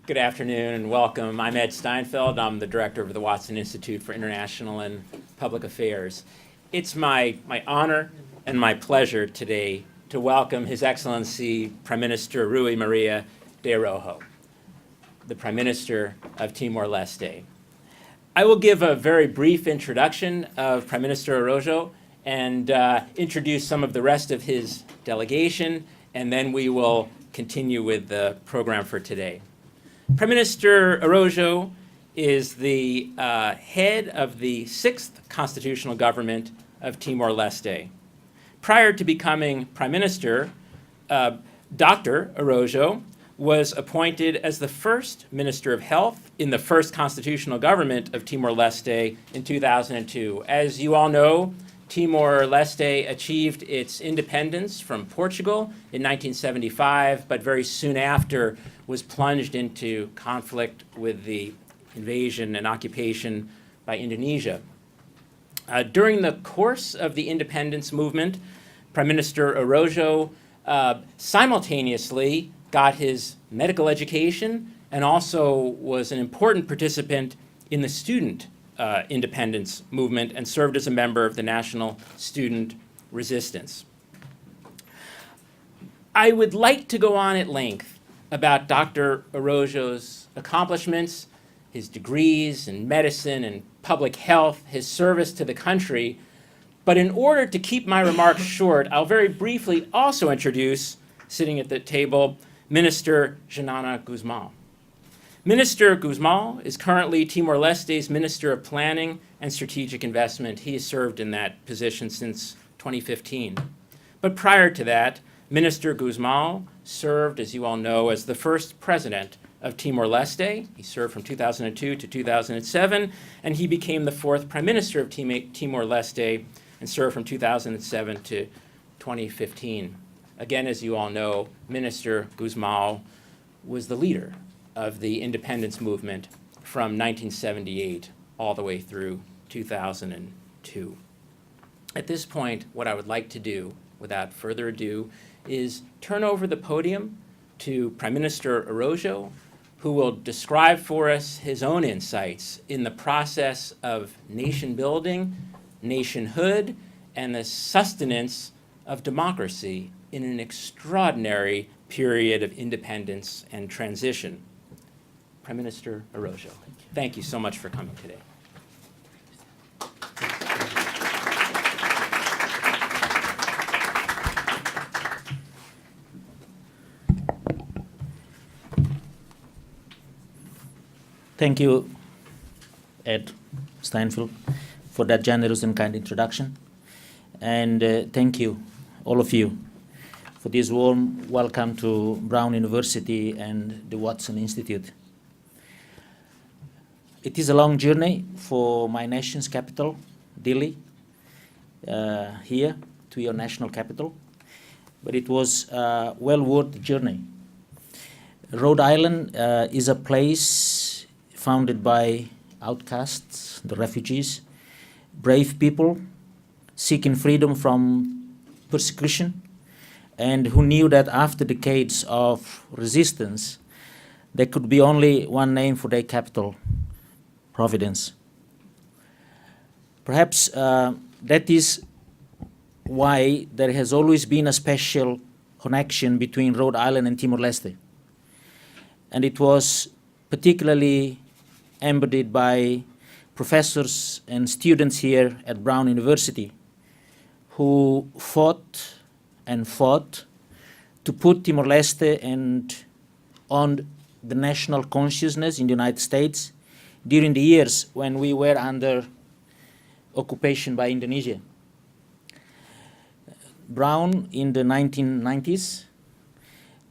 Good afternoon and welcome. I'm Ed Steinfeld. I'm the director of the Watson Institute for International and Public Affairs. It's my honor and my pleasure today to welcome His Excellency Prime Minister Rui Maria de Araujo, the Prime Minister of Timor-Leste. I will give a very brief introduction of Prime Minister Araujo and introduce some of the rest of his delegation, and then we will continue with the program for today. Prime Minister Araujo is the head of the 6th constitutional government of Timor-Leste. Prior to becoming Prime Minister, Dr. Araujo was appointed as the first Minister of Health in the first constitutional government of Timor-Leste in 2002. As you all know, Timor-Leste achieved its independence from Portugal in 1975, but very soon after was plunged into conflict with the invasion and occupation by Indonesia. During the course of the independence movement, Prime Minister Araujo simultaneously got his medical education and also was an important participant in the student independence movement and served as a member of the National Student Resistance. I would like to go on at length about Dr. Araujo's accomplishments, his degrees in medicine and public health, his service to the country, but in order to keep my remarks short, I'll very briefly also introduce, sitting at the table, Minister Janana Guzman. Minister Guzman is currently Timor-Leste's Minister of Planning and Strategic Investment. He has served in that position since 2015. But prior to that, Minister Guzman served, as you all know, as the first president of Timor-Leste. He served from 2002 to 2007, and he became the 4th Prime Minister of Timor-Leste and served from 2007 to 2015. Again, as you all know, Minister Guzman was the leader of the independence movement from 1978 all the way through 2002. At this point, what I would like to do, without further ado, is turn over the podium to Prime Minister Araujo, who will describe for us his own insights in the process of nation building, nationhood, and the sustenance of democracy in an extraordinary period of independence and transition. Prime Minister Araujo, thank you so much for coming today. Thank you, Ed Steinfeld, for that generous and kind introduction. And thank you, all of you, for this warm welcome to Brown University and the Watson Institute. It is a long journey for my nation's capital, Delhi, here to your national capital, but it was well worth the journey. Rhode Island is a place founded by outcasts, the refugees, brave people seeking freedom from persecution, and who knew that after decades of resistance, there could be only one name for their capital, Providence. Perhaps that is why there has always been a special connection between Rhode Island and Timor-Leste. And it was particularly embodied by professors and students here at Brown University who fought to put Timor-Leste on the national consciousness in the United States during the years when we were under occupation by Indonesia. Brown in the 1990s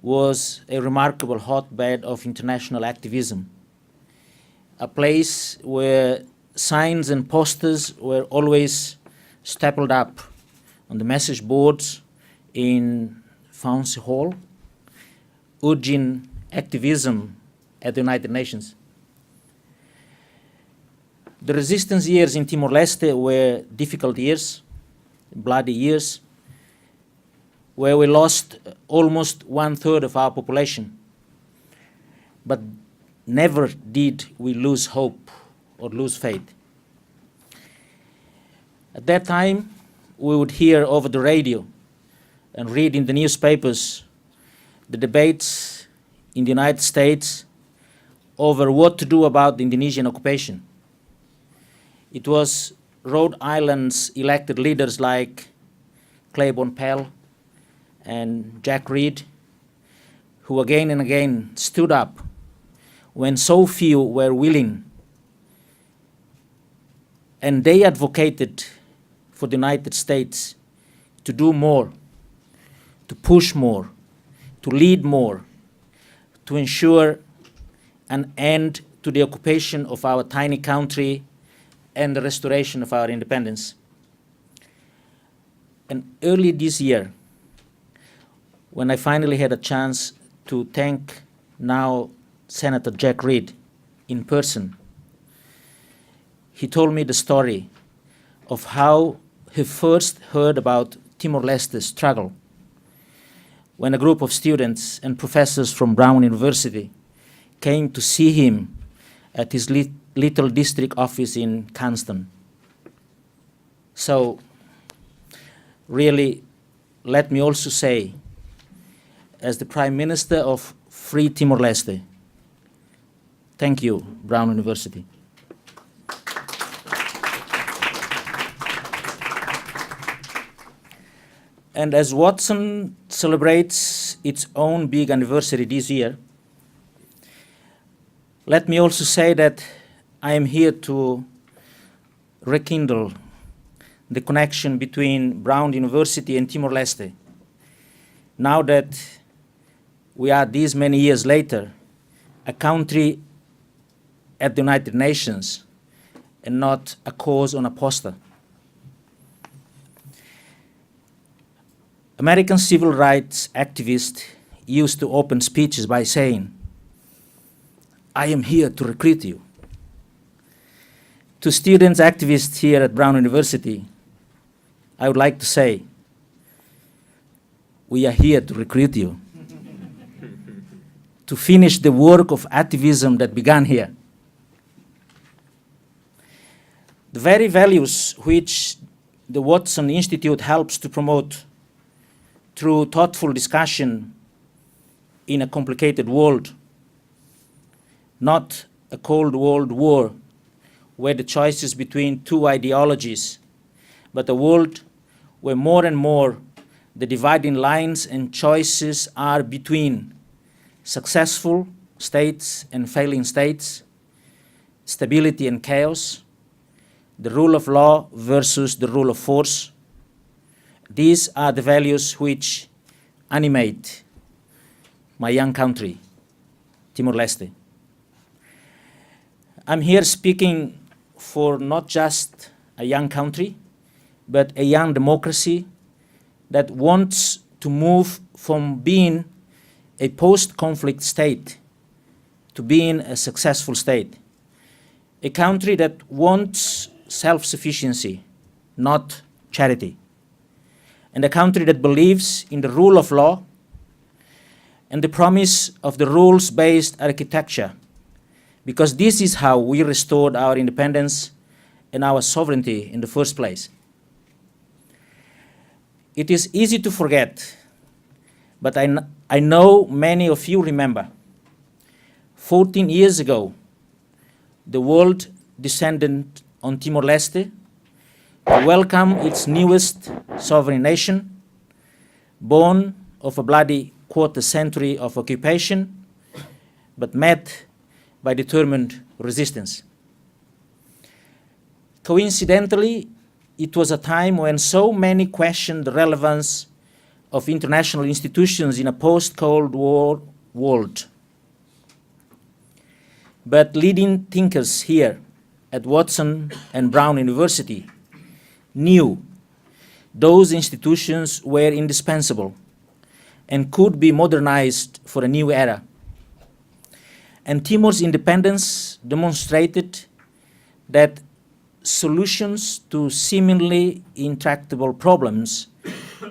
was a remarkable hotbed of international activism, a place where signs and posters were always stapled up on the message boards in Fancy Hall, urging activism at the United Nations. The resistance years in Timor-Leste were difficult years, bloody years, where we lost almost 1/3 of our population. But never did we lose hope or lose faith. At that time, we would hear over the radio and read in the newspapers the debates in the United States over what to do about the Indonesian occupation. It was Rhode Island's elected leaders like Claiborne Pell and Jack Reed who again and again stood up when so few were willing, and they advocated for the United States to do more, to push more, to lead more, to ensure an end to the occupation of our tiny country and the restoration of our independence. And early this year, when I finally had a chance to thank now Senator Jack Reed in person, he told me the story of how he first heard about Timor-Leste's struggle when a group of students and professors from Brown University came to see him at his little district office in Canston. So, really, let me also say, as the Prime Minister of Free Timor-Leste, thank you, Brown University. And as Watson celebrates its own big anniversary this year, let me also say that I am here to rekindle the connection between Brown University and Timor-Leste. Now that we are these many years later, a country at the United Nations and not a cause on a poster. American civil rights activists used to open speeches by saying, "I am here to recruit you." To students activists here at Brown University, I would like to say, we are here to recruit you to finish the work of activism that began here. The very values which the Watson Institute helps to promote through thoughtful discussion in a complicated world, not a Cold World war where the choice is between two ideologies, but a world where more and more the dividing lines and choices are between successful states and failing states, stability and chaos, the rule of law versus the rule of force. These are the values which animate my young country, Timor-Leste. I'm here speaking for not just a young country, but a young democracy that wants to move from being a post-conflict state to being a successful state. A country that wants self-sufficiency, not charity. And a country that believes in the rule of law and the promise of the rules-based architecture, because this is how we restored our independence and our sovereignty in the first place. It is easy to forget, but I know many of you remember. 14 years ago, the world descended on Timor-Leste to welcome its newest sovereign nation, born of a bloody quarter-century of occupation, but met by determined resistance. Coincidentally, it was a time when so many questioned the relevance of international institutions in a post-Cold War world. But leading thinkers here at Watson and Brown University knew those institutions were indispensable and could be modernized for a new era. And Timor's independence demonstrated that solutions to seemingly intractable problems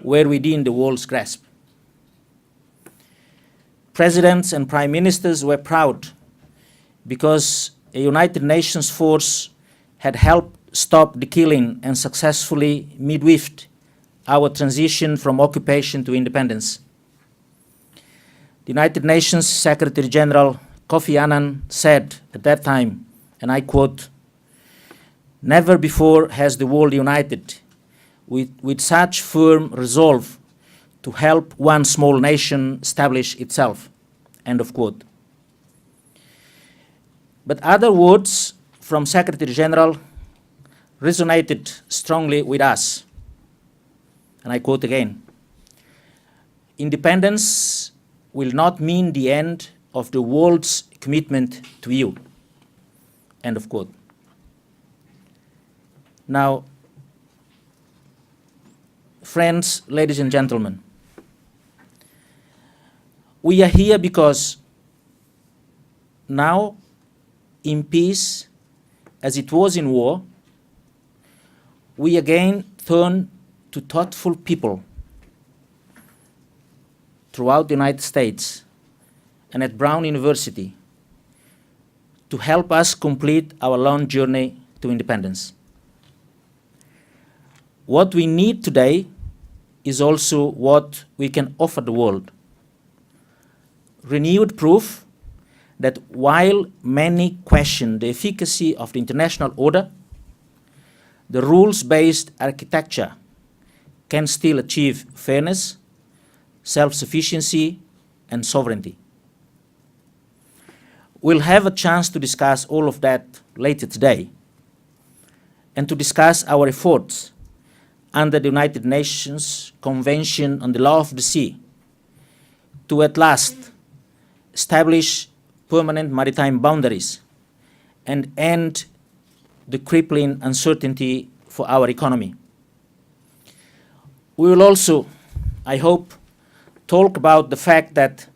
were within the world's grasp. Presidents and prime ministers were proud because a United Nations force had helped stop the killing and successfully midwifed our transition from occupation to independence. The United Nations Secretary General Kofi Annan said at that time, and I quote, "Never before has the world united with such firm resolve to help one small nation establish itself," end of quote. But other words from Secretary General resonated strongly with us. And I quote again, "Independence will not mean the end of the world's commitment to you," end of quote. Now, friends, ladies and gentlemen, we are here because now, in peace, as it was in war, we again turn to thoughtful people throughout the United States and at Brown University to help us complete our long journey to independence. What we need today is also what we can offer the world. Renewed proof that while many question the efficacy of the international order, the rules-based architecture can still achieve fairness, self-sufficiency, and sovereignty. We'll have a chance to discuss all of that later today and to discuss our efforts under the United Nations Convention on the Law of the Sea to at last establish permanent maritime boundaries and end the crippling uncertainty for our economy. We will also, I hope, talk about the fact that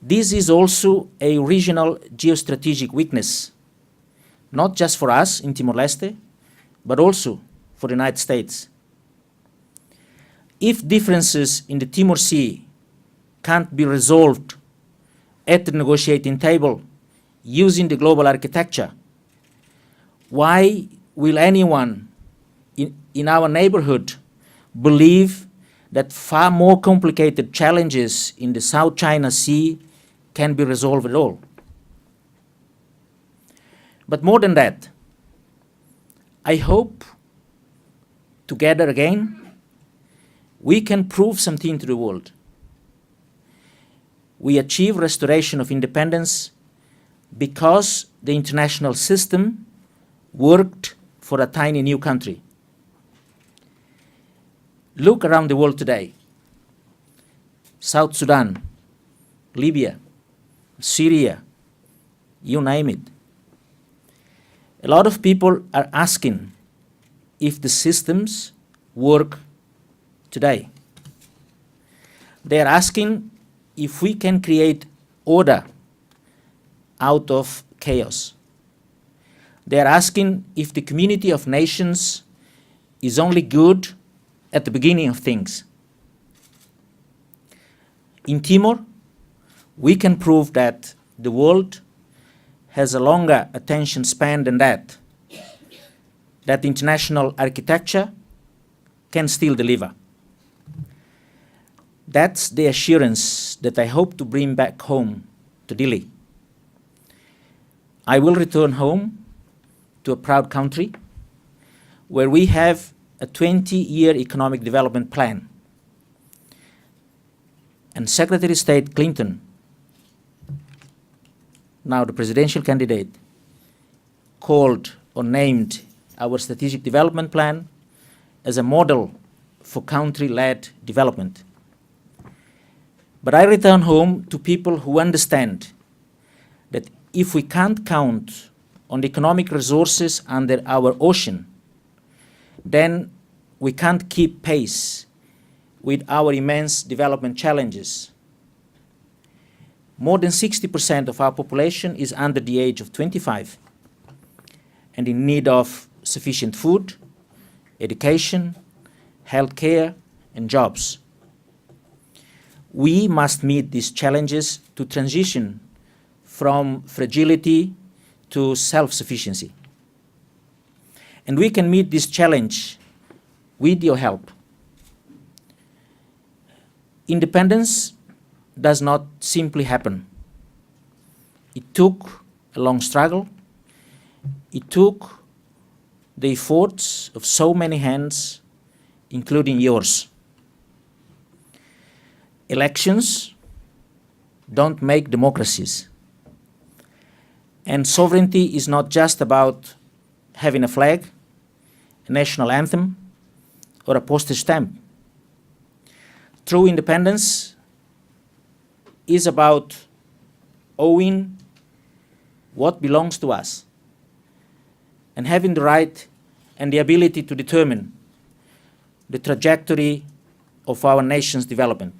this is also a regional geostrategic weakness, not just for us in Timor-Leste, but also for the United States. If differences in the Timor Sea can't be resolved at the negotiating table using the global architecture, why will anyone in our neighborhood believe that far more complicated challenges in the South China Sea can be resolved at all? But more than that, I hope together again we can prove something to the world. We achieve restoration of independence because the international system worked for a tiny new country. Look around the world today. South Sudan, Libya, Syria, you name it. A lot of people are asking if the systems work today. They are asking if we can create order out of chaos. They are asking if the community of nations is only good at the beginning of things. In Timor, we can prove that the world has a longer attention span than that international architecture can still deliver. That's the assurance that I hope to bring back home to Dili. I will return home to a proud country where we have a 20-year economic development plan. And Secretary of State Clinton, now the presidential candidate, called or named our strategic development plan as a model for country-led development. But I return home to people who understand that if we can't count on the economic resources under our ocean, then we can't keep pace with our immense development challenges. More than 60% of our population is under the age of 25 and in need of sufficient food, education, healthcare, and jobs. We must meet these challenges to transition from fragility to self-sufficiency. And we can meet this challenge with your help. Independence does not simply happen. It took a long struggle. It took the efforts of so many hands, including yours. Elections don't make democracies. And sovereignty is not just about having a flag, a national anthem, or a postage stamp. True independence is about owning what belongs to us and having the right and the ability to determine the trajectory of our nation's development.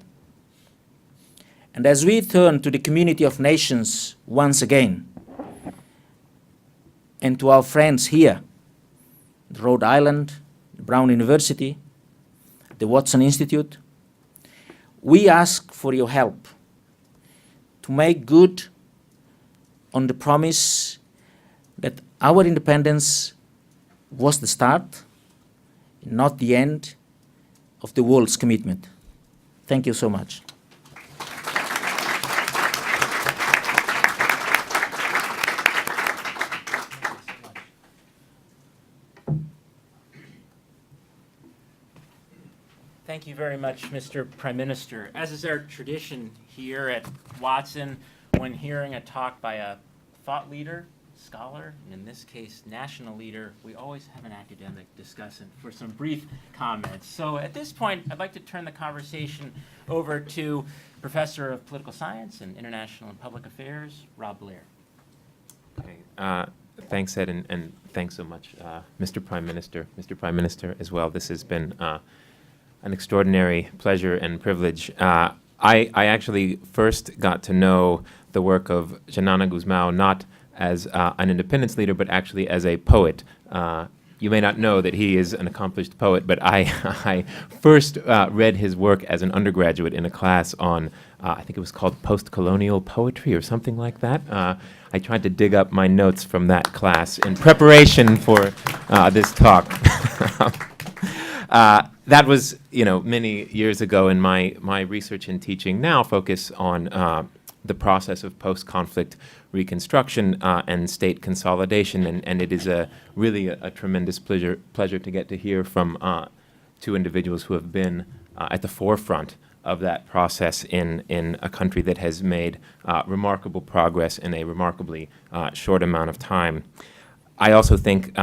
And as we turn to the community of nations once again, and to our friends here, Rhode Island, Brown University, the Watson Institute, we ask for your help to make good on the promise that our independence was the start, not the end, of the world's commitment. Thank you so much. Thank you very much, Mr. Prime Minister. As is our tradition here at Watson, when hearing a talk by a thought leader, scholar, and in this case, national leader, we always have an academic discussant for some brief comments. So at this point, I'd like to turn the conversation over to Professor of Political Science and International and Public Affairs, Rob Lear. Okay. Thanks, Ed, and thanks so much, Mr. Prime Minister, as well. This has been an extraordinary pleasure and privilege. I actually first got to know the work of Xanana Gusmao not as an independence leader, but actually as a poet. You may not know that he is an accomplished poet, but I first read his work as an undergraduate in a class on, I think it was called post-colonial poetry or something like that. I tried to dig up my notes from that class in preparation for this talk. That was, many years ago, and my research and teaching now focus on the process of post-conflict reconstruction and state consolidation, and it is really a tremendous pleasure to get to hear from two individuals who have been at the forefront of that process in a country that has made remarkable progress in a remarkably short amount of time. I also think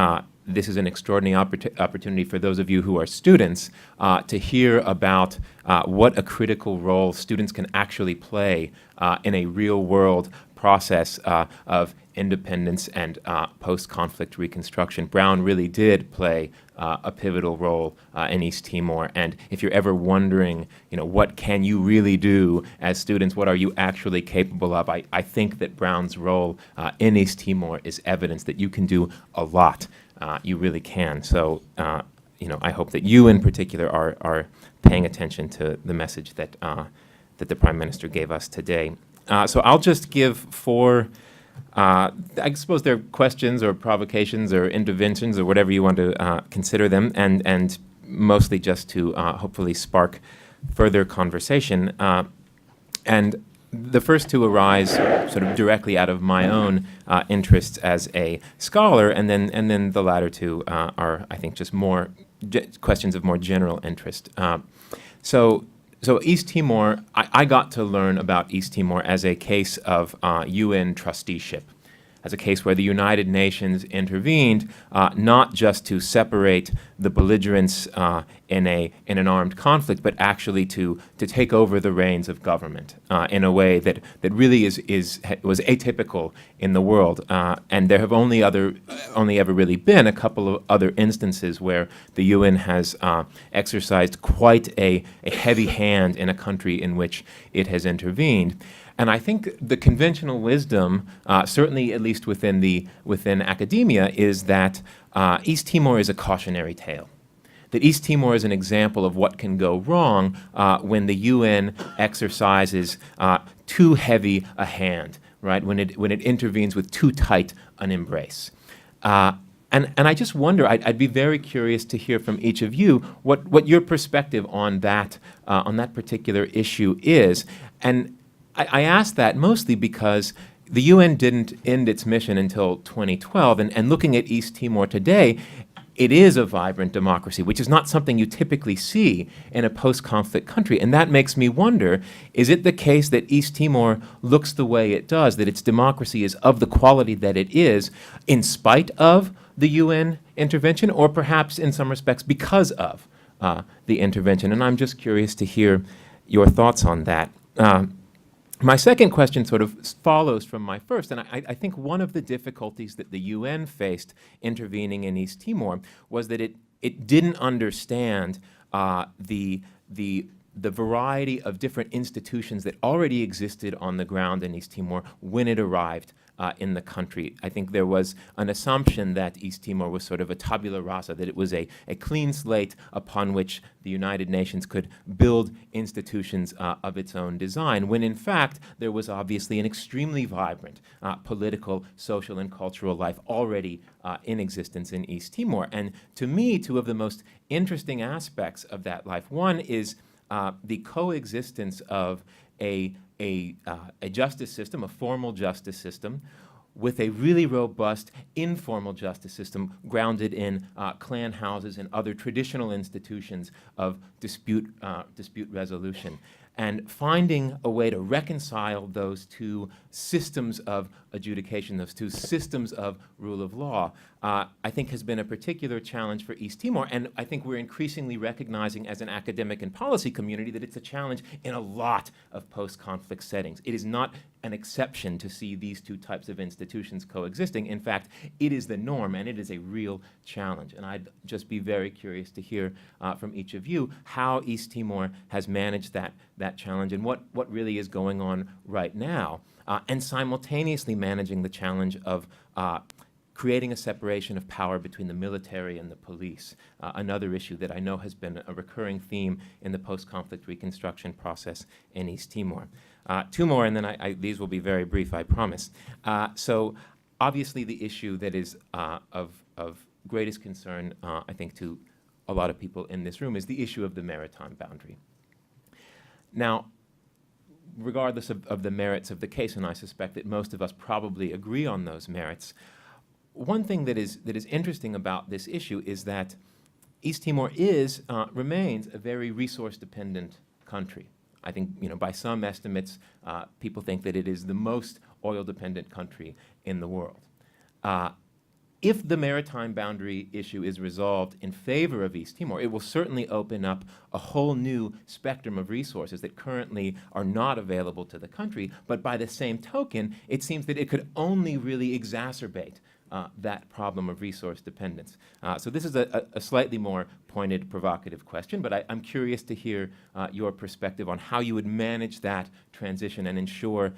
this is an extraordinary opportunity for those of you who are students to hear about what a critical role students can actually play in a real-world process of independence and post-conflict reconstruction. Brown really did play a pivotal role in East Timor, and if you're ever wondering, what can you really do as students, what are you actually capable of, I think that Brown's role in East Timor is evidence that you can do a lot. You really can. So, I hope that you in particular are paying attention to the message that the Prime Minister gave us today. So I'll just give four, I suppose they're questions or provocations or interventions or whatever you want to consider them, and mostly just to hopefully spark further conversation. And the first two arise sort of directly out of my own interests as a scholar, and then the latter two are, I think, just more questions of more general interest. So East Timor, I got to learn about East Timor as a case of UN trusteeship, as a case where the United Nations intervened not just to separate the belligerents in an armed conflict, but actually to take over the reins of government in a way that really was atypical in the world. And there have only ever really been a couple of other instances where the UN has exercised quite a heavy hand in a country in which it has intervened. And I think the conventional wisdom, certainly at least within academia, is that East Timor is a cautionary tale. That East Timor is an example of what can go wrong when the UN exercises too heavy a hand, right? When it intervenes with too tight an embrace. And I just wonder, I'd be very curious to hear from each of you what your perspective on that particular issue is. And I ask that mostly because the UN didn't end its mission until 2012, and looking at East Timor today, it is a vibrant democracy, which is not something you typically see in a post-conflict country. And that makes me wonder, is it the case that East Timor looks the way it does, that its democracy is of the quality that it is, in spite of the UN intervention, or perhaps in some respects because of the intervention? And I'm just curious to hear your thoughts on that. My second question sort of follows from my first, and I think one of the difficulties that the UN faced intervening in East Timor was that it didn't understand the variety of different institutions that already existed on the ground in East Timor when it arrived in the country. I think there was an assumption that East Timor was sort of a tabula rasa, that it was a clean slate upon which the United Nations could build institutions of its own design, when in fact there was obviously an extremely vibrant political, social, and cultural life already in existence in East Timor. And to me, two of the most interesting aspects of that life, one is the coexistence of a justice system, a formal justice system, with a really robust informal justice system grounded in clan houses and other traditional institutions of dispute resolution. And finding a way to reconcile those two systems of adjudication, those two systems of rule of law, I think has been a particular challenge for East Timor. And I think we're increasingly recognizing as an academic and policy community that it's a challenge in a lot of post-conflict settings. It is not an exception to see these two types of institutions coexisting. In fact, it is the norm, and it is a real challenge. And I'd just be very curious to hear from each of you how East Timor has managed that challenge and what really is going on right now, and simultaneously managing the challenge of creating a separation of power between the military and the police, another issue that I know has been a recurring theme in the post-conflict reconstruction process in East Timor. Two more, and then these will be very brief, I promise. So obviously the issue that is of greatest concern, I think, to a lot of people in this room is the issue of the maritime boundary. Now, regardless of the merits of the case, and I suspect that most of us probably agree on those merits, one thing that is interesting about this issue is that East Timor remains a very resource-dependent country. I think, by some estimates, people think that it is the most oil-dependent country in the world. If the maritime boundary issue is resolved in favor of East Timor, it will certainly open up a whole new spectrum of resources that currently are not available to the country. But by the same token, it seems that it could only really exacerbate that problem of resource dependence. So this is a slightly more pointed, provocative question, but I'm curious to hear your perspective on how you would manage that transition and ensure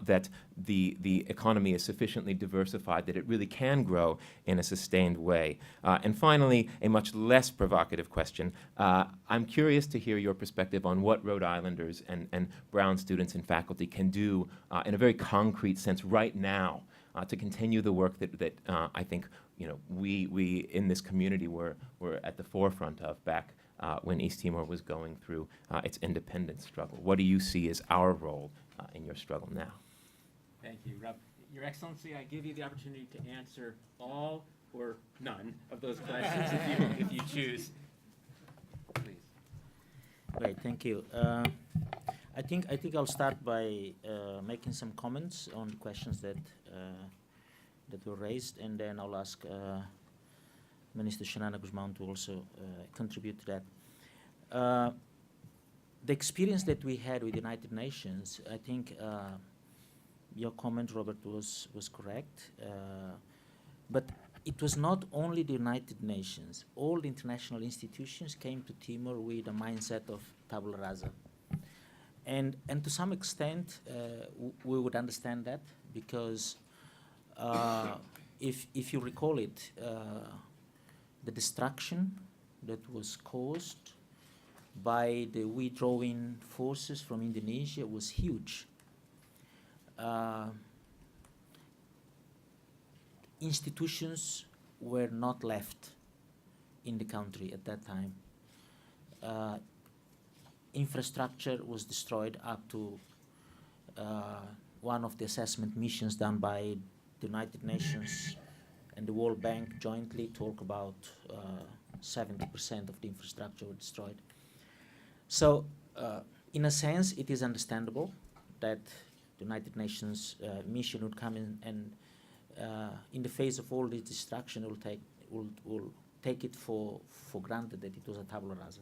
that the economy is sufficiently diversified that it really can grow in a sustained way. And finally, a much less provocative question. I'm curious to hear your perspective on what Rhode Islanders and Brown students and faculty can do in a very concrete sense right now to continue the work that I think we in this community were at the forefront of back when East Timor was going through its independence struggle. What do you see as our role in your struggle now? Thank you, Rob. Your Excellency, I give you the opportunity to answer all or none of those questions if you choose. Please. Great, thank you. I think I'll start by making some comments on the questions that were raised, and then I'll ask Minister Xanana Guzmão to also contribute to that. The experience that we had with the United Nations, I think your comment, Robert, was correct, but it was not only the United Nations. All the international institutions came to Timor with a mindset of tabula rasa. And to some extent, we would understand that, because if you recall it, the destruction that was caused by the withdrawing forces from Indonesia was huge. institutions were not left in the country at that time. Infrastructure was destroyed up to one of the assessment missions done by the United Nations and the World Bank jointly talk about 70% of the infrastructure were destroyed. So in a sense, it is understandable that the United Nations mission would come in and in the face of all this destruction will take it for granted that it was a tabula rasa.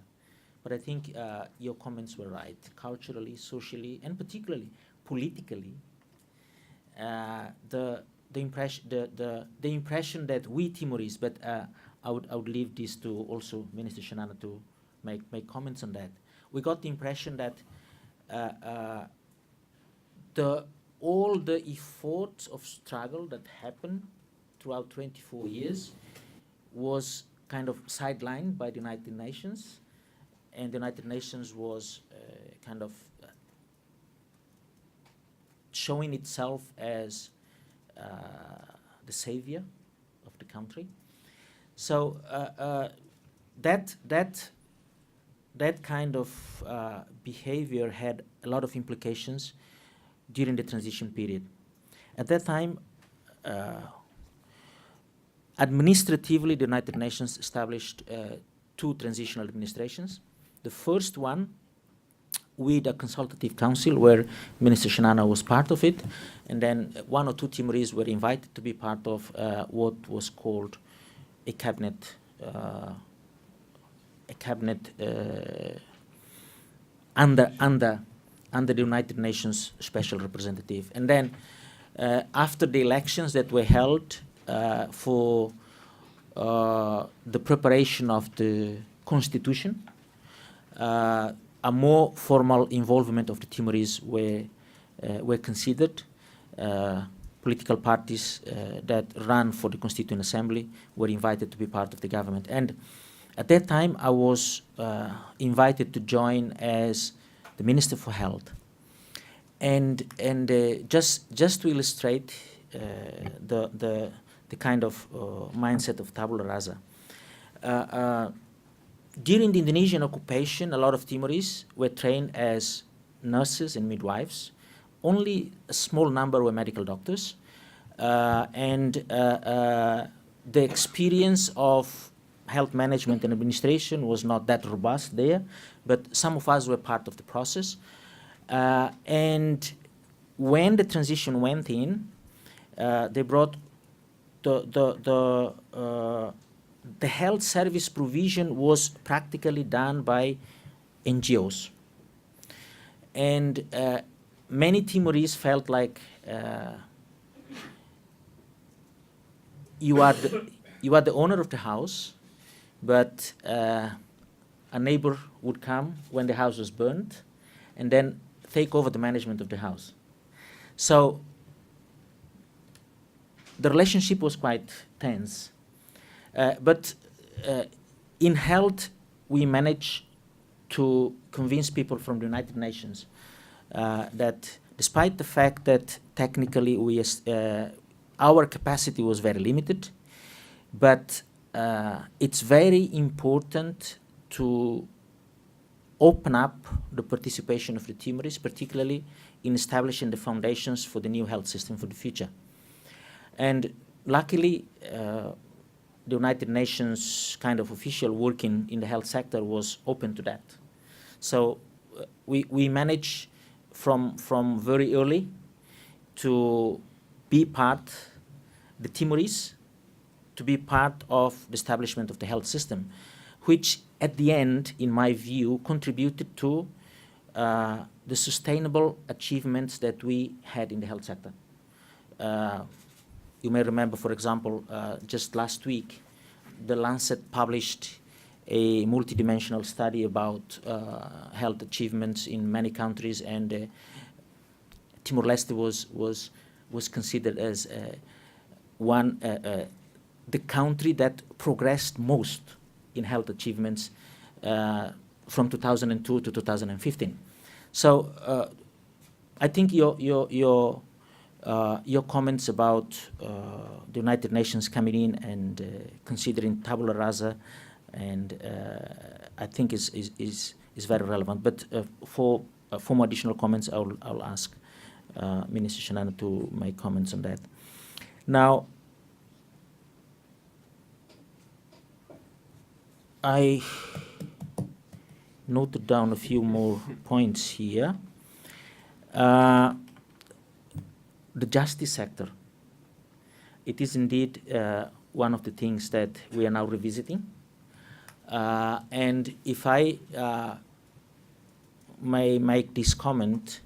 But I think your comments were right. Culturally, socially, and particularly politically, the impression that we Timorese, but I would leave this to also Minister Shanana to make comments on that. We got the impression that all the efforts of struggle that happened throughout 24 years was kind of sidelined by the United Nations, and the United Nations was kind of showing itself as the savior of the country. So that kind of behavior had a lot of implications during the transition period. At that time, administratively, the United Nations established 2 transitional administrations. The first one with a consultative council where Minister Shanana was part of it, and then 1 or 2 Timorese were invited to be part of what was called a cabinet under the United Nations Special Representative. And then after the elections that were held for the preparation of the constitution, a more formal involvement of the Timorese were considered. Political parties that ran for the Constituent Assembly were invited to be part of the government. And at that time, I was invited to join as the Minister for Health. And just to illustrate the kind of mindset of tabula rasa, during the Indonesian occupation, a lot of Timorese were trained as nurses and midwives. Only a small number were medical doctors. And the experience of health management and administration was not that robust there, but some of us were part of the process. And when the transition went in, they brought the health service provision was practically done by NGOs. And many Timorese felt like you are the owner of the house, but a neighbor would come when the house was burnt and then take over the management of the house. So the relationship was quite tense. But in health, we managed to convince people from the United Nations that despite the fact that technically our capacity was very limited, but it's very important to open up the participation of the Timorese, particularly in establishing the foundations for the new health system for the future. And luckily, the United Nations kind of official working in the health sector was open to that. So we managed from very early to be part, the Timorese, to be part of the establishment of the health system, which at the end, in my view, contributed to the sustainable achievements that we had in the health sector. You may remember, for example, just last week, the Lancet published a multidimensional study about health achievements in many countries, and Timor-Leste was considered as the country that progressed most in health achievements from 2002 to 2015. So I think your Your comments about the United Nations coming in and considering tabula rasa, and I think is very relevant. But for more additional comments, I'll ask Minister Shanana to make comments on that. Now, I noted down a few more points here. The justice sector. It is indeed one of the things that we are now revisiting. And if I may make this comment,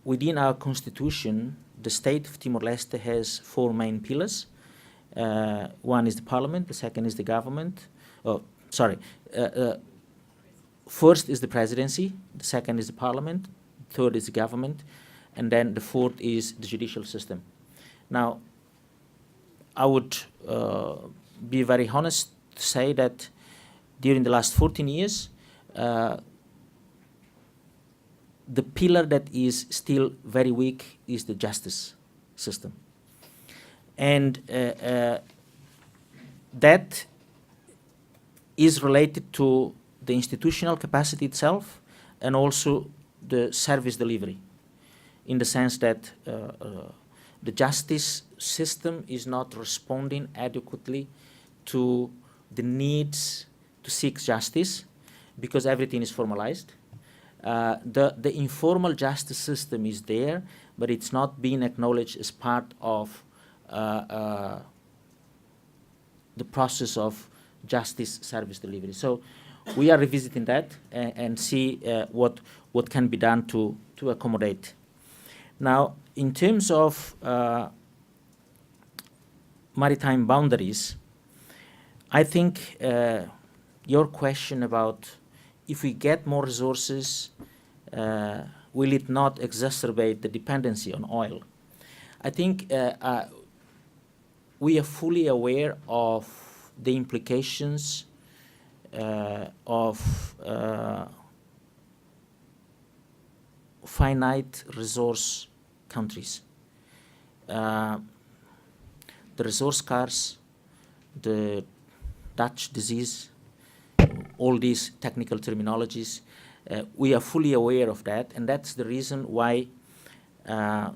within our constitution, the state of Timor-Leste has 4 main pillars. One is the parliament, the second is the government. First is the presidency, the second is the parliament, third is the government, and then the fourth is the judicial system. Now, I would be very honest to say that during the last 14 years, the pillar that is still very weak is the justice system. And that is related to the institutional capacity itself and also the service delivery, in the sense that the justice system is not responding adequately to the needs to seek justice because everything is formalized. The informal justice system is there, but it's not being acknowledged as part of the process of justice service delivery. So we are revisiting that and see what can be done to accommodate. Now, in terms of maritime boundaries, I think your question about if we get more resources, will it not exacerbate the dependency on oil? I think we are fully aware of the implications of finite resource countries. The resource scarce, the Dutch disease, all these technical terminologies, we are fully aware of that, and that's the reason why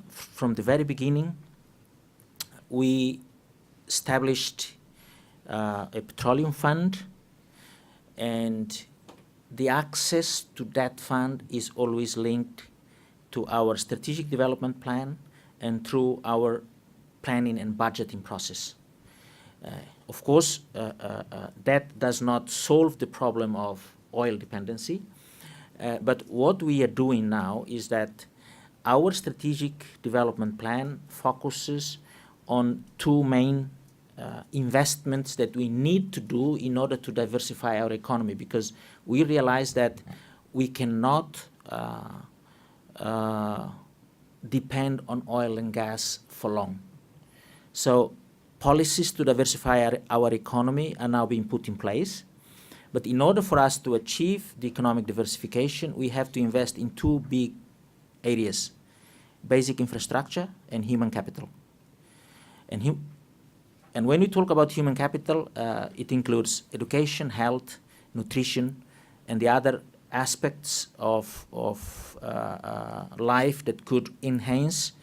from the very beginning we established a petroleum fund, and the access to that fund is always linked to our strategic development plan and through our planning and budgeting process. Of course, that does not solve the problem of oil dependency, but what we are doing now is that our strategic development plan focuses on 2 main investments that we need to do in order to diversify our economy, because we realize that we cannot depend on oil and gas for long. So policies to diversify our economy are now being put in place. But in order for us to achieve the economic diversification, we have to invest in 2 big areas: basic infrastructure and human capital. And when we talk about human capital, it includes education, health, nutrition, and the other aspects of life that could enhance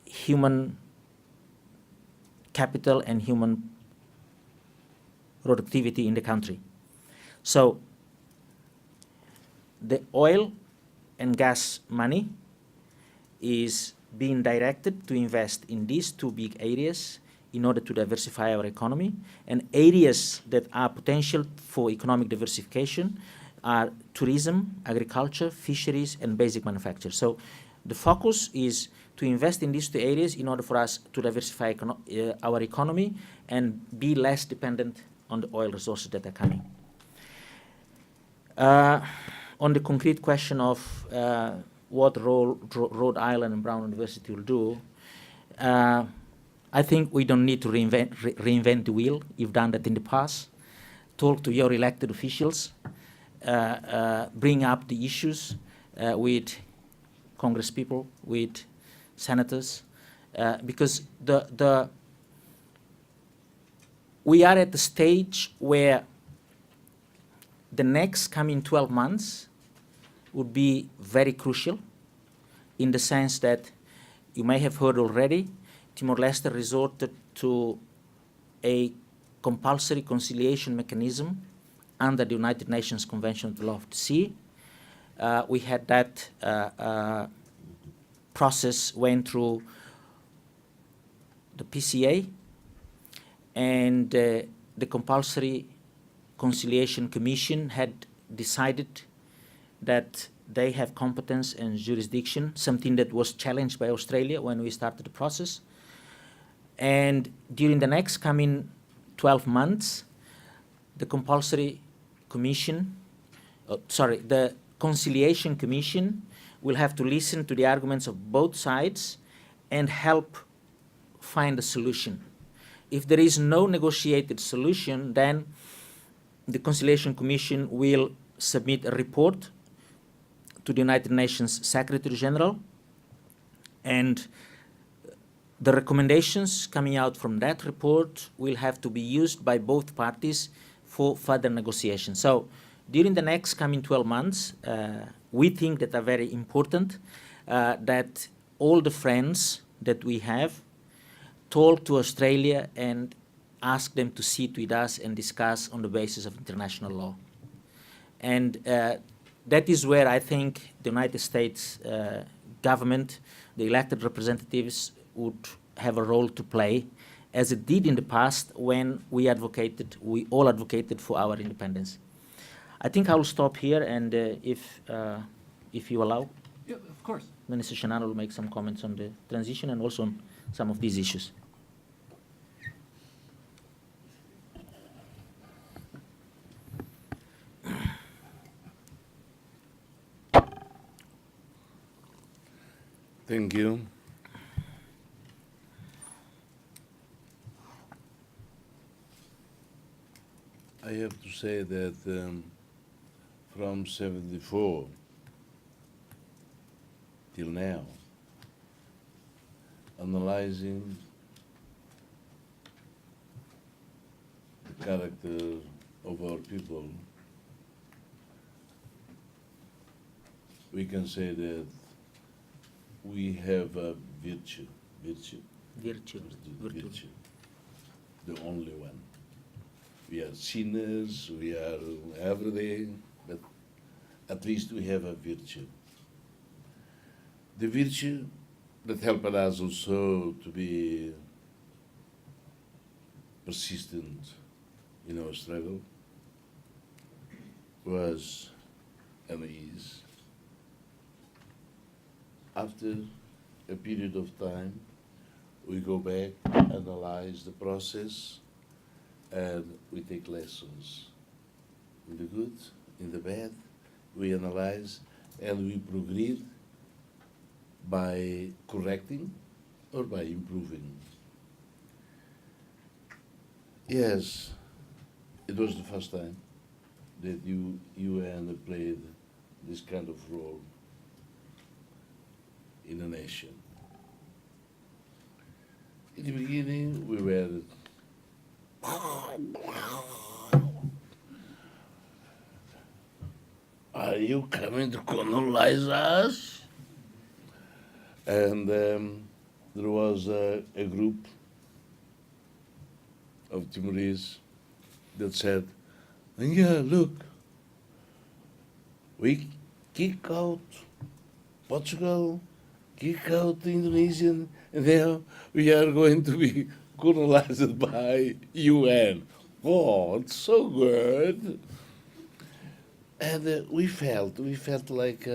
human capital and human productivity in the country. So the oil and gas money is being directed to invest in these 2 big areas in order to diversify our economy. And areas that are potential for economic diversification are tourism, agriculture, fisheries, and basic manufacture. So the focus is to invest in these 2 areas in order for us to diversify our economy and be less dependent on the oil resources that are coming. On the concrete question of what role Rhode Island and Brown University will do, I think we don't need to reinvent the wheel. You've done that in the past. Talk to your elected officials, bring up the issues with Congress people, with senators, because we are at the stage where the next coming 12 months would be very crucial, in the sense that you may have heard already, Timor-Leste resorted to a compulsory conciliation mechanism under the United Nations Convention on the Law of the Sea. We had that process went through the PCA, and the compulsory conciliation commission had decided that they have competence and jurisdiction, something that was challenged by Australia when we started the process. And during the next coming 12 months, the compulsory commission, the conciliation commission will have to listen to the arguments of both sides and help find a solution. If there is no negotiated solution, then the conciliation commission will submit a report to the United Nations Secretary General, and the recommendations coming out from that report will have to be used by both parties for further negotiation. So during the next coming 12 months, we think that are very important, that all the friends that we have talk to Australia and ask them to sit with us and discuss on the basis of international law. And that is where I think the United States government, the elected representatives, would have a role to play, as it did in the past when we all advocated for our independence. I think I will stop here, and if you allow, Yeah, of course. Minister Shannon will make some comments on the transition and also on some of these issues. Thank you. I have to say that from 74 till now, analyzing the character of our people, we can say that we have a virtue, Virtue. the only one. We are sinners, we are everything, but at least we have a virtue. The virtue that helped us also to be persistent in our struggle was and is, after a period of time, we go back, analyze the process, and we take lessons. In the good, in the bad, we analyze and we progress by correcting or by improving. Yes, it was the first time that UN played this kind of role in a nation. In the beginning, we were are you coming to colonize us? And there was a group of Timorese that said, yeah, look, we kick out Portugal, kick out the Indonesian, and now we are going to be colonized by UN. Oh, it's so good. And we felt like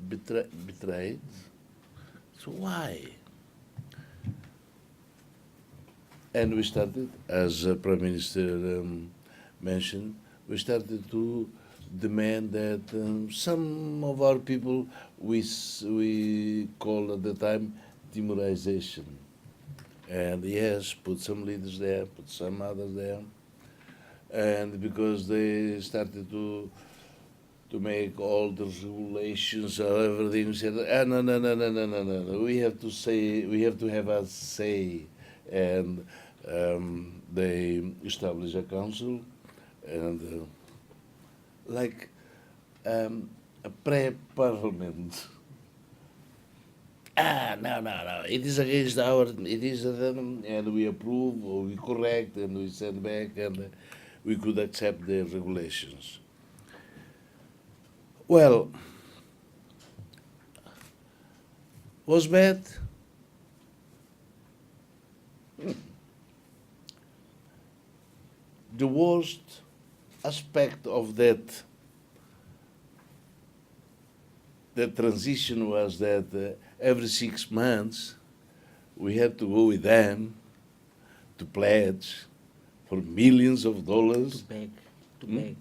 betrayed. So why? And we started, as Prime Minister mentioned, we started to demand that some of our people we called at the time Timorization. And yes, put some leaders there, put some others there. And because they started to to make all the regulations or everything. We said, ah, no, no, no, no, no, no, no, no. We have to say, we have to have a say. And they established a council, and like a pre-parliament. Ah, no, no, no. It is against our. It is, and we approve or we correct and we send back, and we could accept the regulations. Well, was bad. The worst aspect of that transition was that every 6 months we had to go with them to pledge for millions of dollars To beg, to Hmm? beg.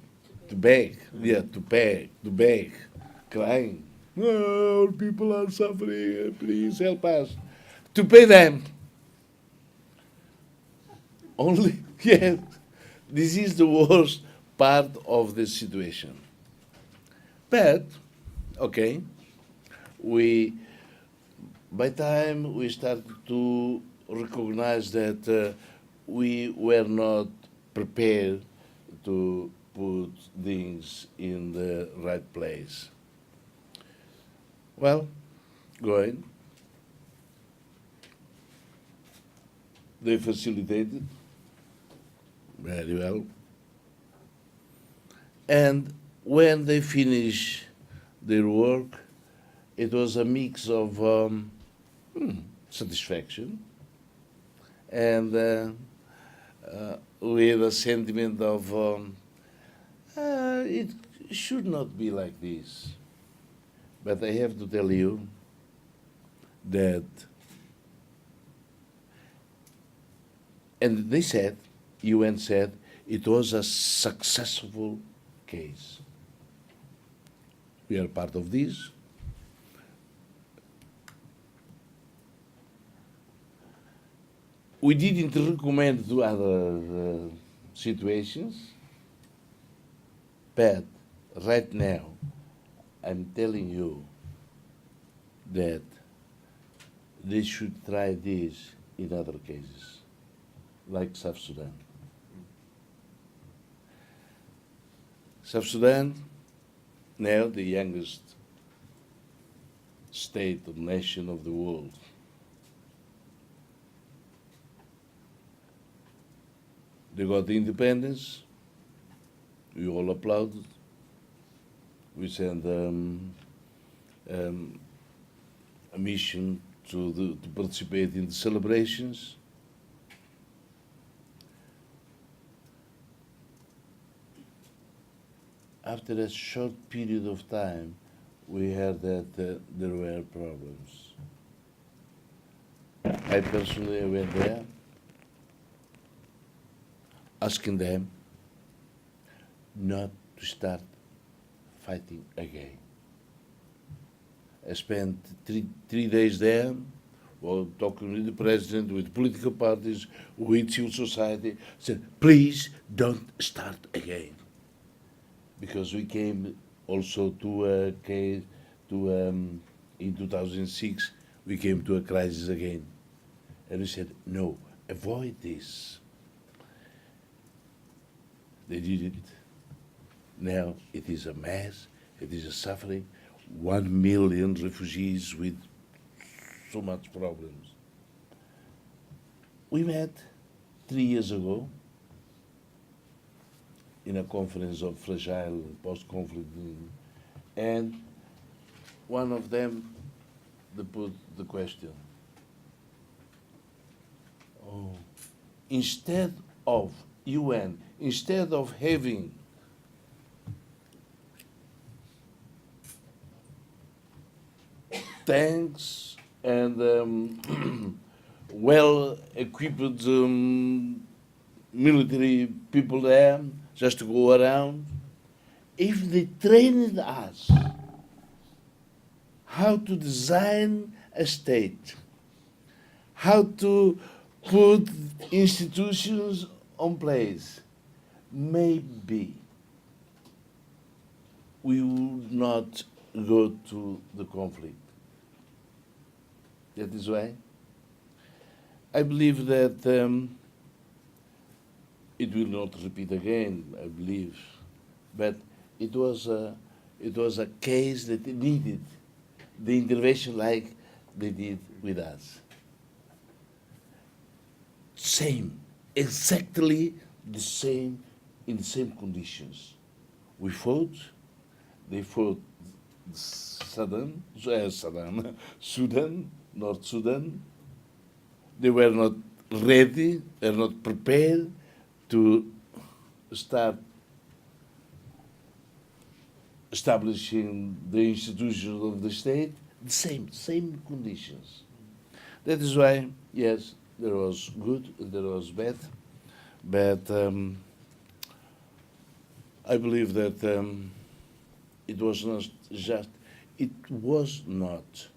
to beg, yeah, to beg, crying. Oh, people are suffering, please help us. To pay them. Only, yes, this is the worst part of the situation. But, okay, by time we started to recognize that we were not prepared to put things in the right place. Well, going. They facilitated very well. And when they finished their work, it was a mix of satisfaction and with a sentiment of it should not be like this. But I have to tell you that, and they said, UN said, it was a successful case. We are part of this. We didn't recommend to other situations, but right now, I'm telling you that they should try this in other cases, like South Sudan. South Sudan, now the youngest state or nation of the world. They got the independence. We all applauded. We sent a mission to participate in the celebrations. After a short period of time, we heard that there were problems. I personally went there, asking them not to start fighting again. I spent three days there, well, talking with the president, with political parties, with civil society. Said, please don't start again. Because we came also to a case, in 2006, we came to a crisis again. And we said, no, avoid this. They did it. Now it is a mess, it is a suffering, 1 million refugees with so much problems. We met 3 years ago in a conference of fragile post-conflict, and one of them they put the question, oh, instead of UN, instead of having tanks and well-equipped military people there just to go around, if they trained us how to design a state, how to put institutions on place, maybe we would not go to the conflict. That is why I believe that it will not repeat again, I believe, but it was a case that needed the intervention like they did with us. Same, exactly the same, in the same conditions. We fought, they fought Sudan, North Sudan. They were not ready, they were not prepared to start establishing the institutions of the state. The same conditions. That is why, yes, there was good and there was bad, but I believe that it was not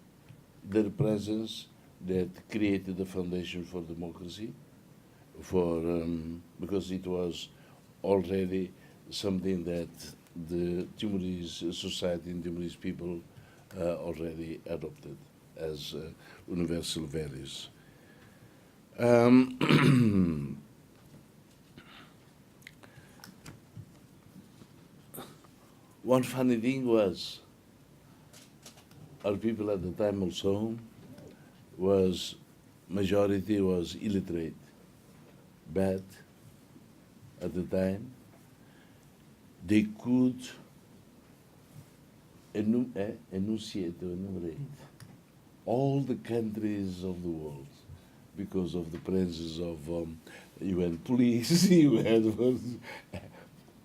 their presence that created the foundation for democracy, because it was already something that the Timorese society and Timorese people already adopted as universal values. One funny thing was, our people at the time also majority was illiterate, but at the time they could enunciate or enumerate all the countries of the world because of the presence of UN police, UN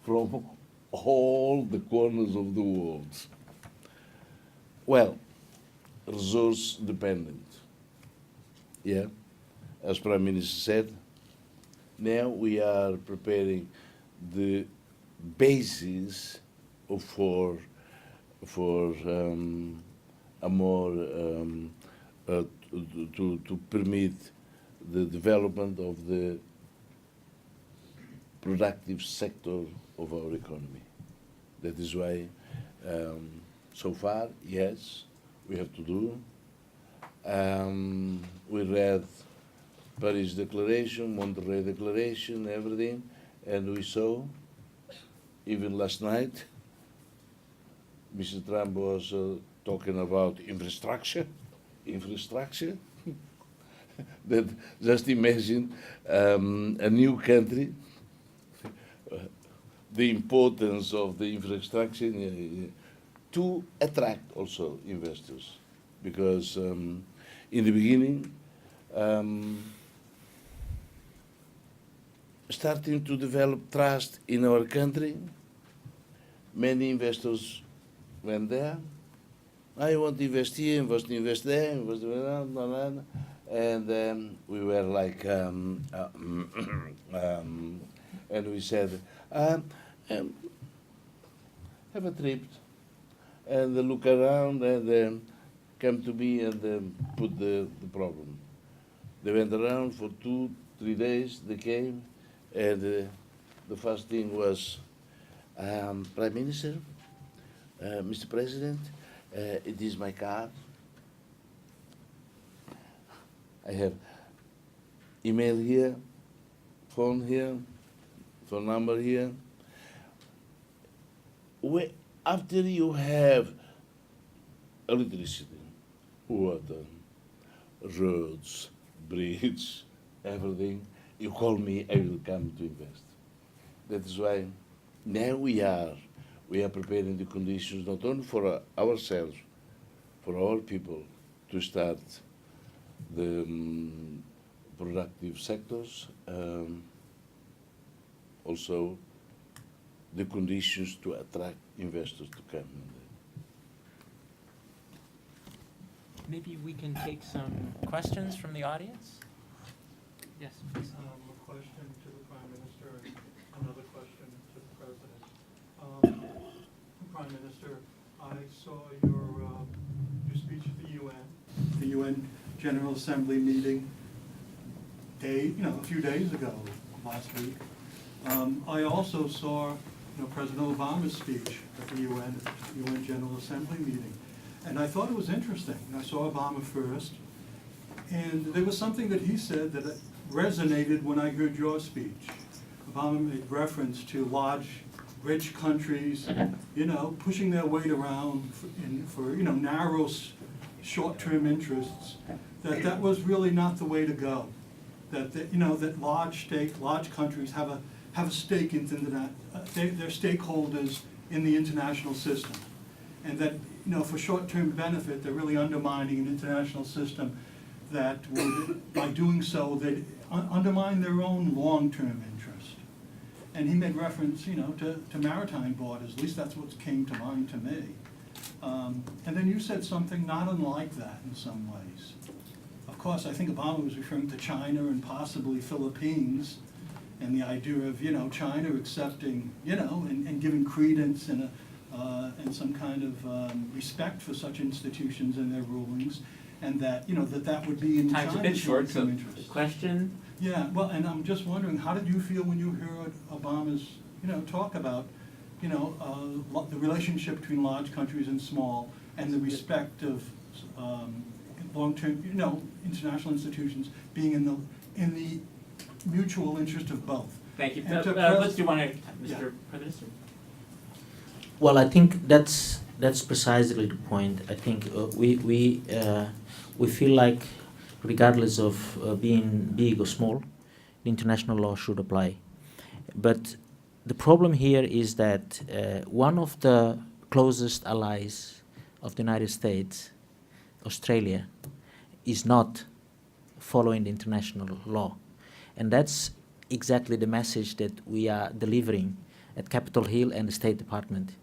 from all the corners of the world. Well, resource dependent. Yeah, as Prime Minister said, now we are preparing the basis for a more to permit the development of the productive sector of our economy. That is why, so far, yes, we have to do. We read Paris Declaration, Monterrey Declaration, everything, and we saw, even last night, Mr. Trump was talking about infrastructure. That just imagine a new country, the importance of the infrastructure to attract also investors, because in the beginning, starting to develop trust in our country, many investors went there. I want to invest here, want to invest there, invest there, and we were like, and we said, have a trip, and look around, and come to me and put the problem. They went around for 2-3 days. They came, and the first thing was, Prime Minister, Mr. President, it is my card. I have email here, phone number here. After you have electricity, water, roads, bridge, everything, you call me, I will come to invest. That is why now we are preparing the conditions not only for ourselves, for all people to start the productive sectors, also the conditions to attract investors to come. Maybe we can take some questions from the audience? Yes, please. A question to the Prime Minister and another question to the President. Prime Minister, I saw your speech at the UN General Assembly meeting a few days ago, last week. I also saw President Obama's speech at the UN General Assembly meeting. And I thought it was interesting. And I saw Obama first, and there was something that he said that resonated when I heard your speech. Obama made reference to large, rich countries, pushing their weight around for narrow, short-term interests. That was really not the way to go. That large countries have a stake in that. They're stakeholders in the international system, and that for short-term benefit, they're really undermining an international system that would, by doing so, they undermine their own long-term interest. And he made reference, to maritime borders. At least that's what came to mind to me. And then you said something not unlike that in some ways. Of course, I think Obama was referring to China and possibly Philippines, and the idea of China accepting and giving credence and some kind of respect for such institutions and their rulings, and that that would be in Time's a bit China's short, so short-term interest. question? Yeah, well, and I'm just wondering, how did you feel when you heard Obama's talk about the relationship between large countries and small, and the respect of long-term international institutions being in the mutual interest of both? Thank you. And to Let's do one at a time. Mr. Yeah. Prime Minister. Well, I think that's precisely the point. I think we feel like, regardless of being big or small, the international law should apply. But the problem here is that one of the closest allies of the United States, Australia, is not following the international law. And that's exactly the message that we are delivering at Capitol Hill and the State Department.